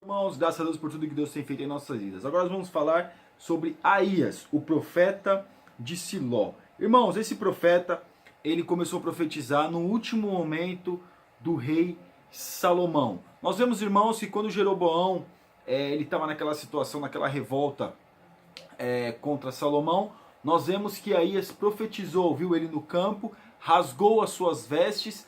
Irmãos, graças a Deus por tudo que Deus tem feito em nossas vidas. Agora nós vamos falar sobre Aías, o profeta de Siló. Irmãos, esse profeta, ele começou a profetizar no último momento do rei Salomão. Nós vemos, irmãos, que quando Jeroboão, ele estava naquela situação, naquela revolta contra Salomão, nós vemos que Aías profetizou, viu ele no campo, rasgou as suas vestes,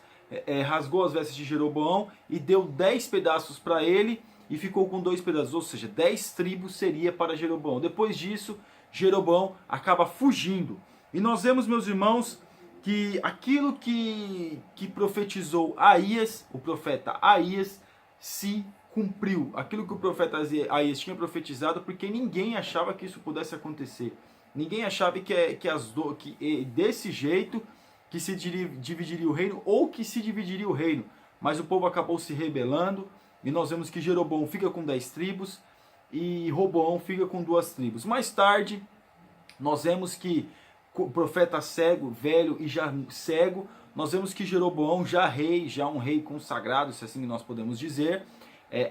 rasgou as vestes de Jeroboão e deu 10 pedaços para ele, e ficou com 2 pedaços, ou seja, 10 tribos seria para Jeroboão. Depois disso, Jeroboão acaba fugindo. E nós vemos, meus irmãos, que aquilo que profetizou Aías, o profeta Aías, se cumpriu. Aquilo que o profeta Aías tinha profetizado, porque ninguém achava que isso pudesse acontecer. Ninguém achava que desse jeito que se dividiria o reino, ou que se dividiria o reino. Mas o povo acabou se rebelando, e nós vemos que Jeroboão fica com 10 tribos e Roboão fica com 2 tribos. Mais tarde, nós vemos que o profeta cego, velho e já cego, nós vemos que Jeroboão, já um rei consagrado, se assim nós podemos dizer,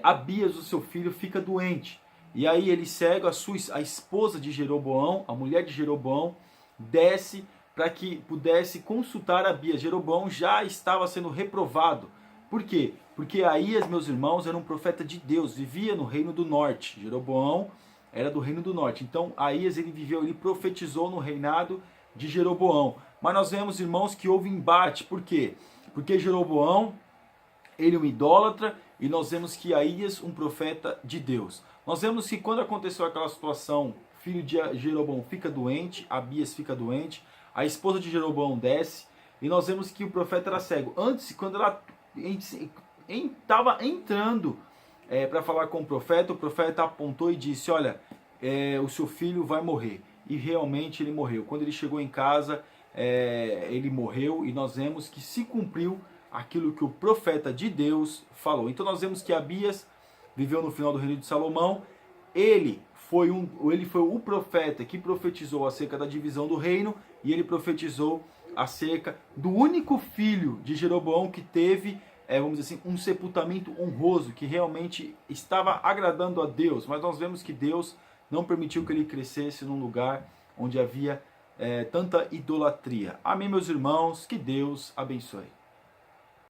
Abias, o seu filho, fica doente. E aí ele cego, a esposa de Jeroboão, a mulher de Jeroboão, desce para que pudesse consultar Abias. Jeroboão já estava sendo reprovado. Por quê? Porque Aías, meus irmãos, era um profeta de Deus, vivia no reino do norte. Jeroboão era do reino do norte. Então Aías, ele profetizou no reinado de Jeroboão. Mas nós vemos, irmãos, que houve embate. Por quê? Porque Jeroboão, ele é um idólatra, e nós vemos que Aías, um profeta de Deus. Nós vemos que quando aconteceu aquela situação, filho de Jeroboão fica doente, Abias fica doente, a esposa de Jeroboão desce, e nós vemos que o profeta era cego. Antes, quando ela estava entrando para falar com o profeta apontou e disse: olha, o seu filho vai morrer. E realmente ele morreu. Quando ele chegou em casa, ele morreu, e nós vemos que se cumpriu aquilo que o profeta de Deus falou. Então nós vemos que Abias viveu no final do reino de Salomão. Ele foi o profeta que profetizou acerca da divisão do reino, e ele profetizou acerca do único filho de Jeroboão que teve, vamos dizer assim, um sepultamento honroso, que realmente estava agradando a Deus. Mas nós vemos que Deus não permitiu que ele crescesse num lugar onde havia tanta idolatria. Amém, meus irmãos? Que Deus abençoe.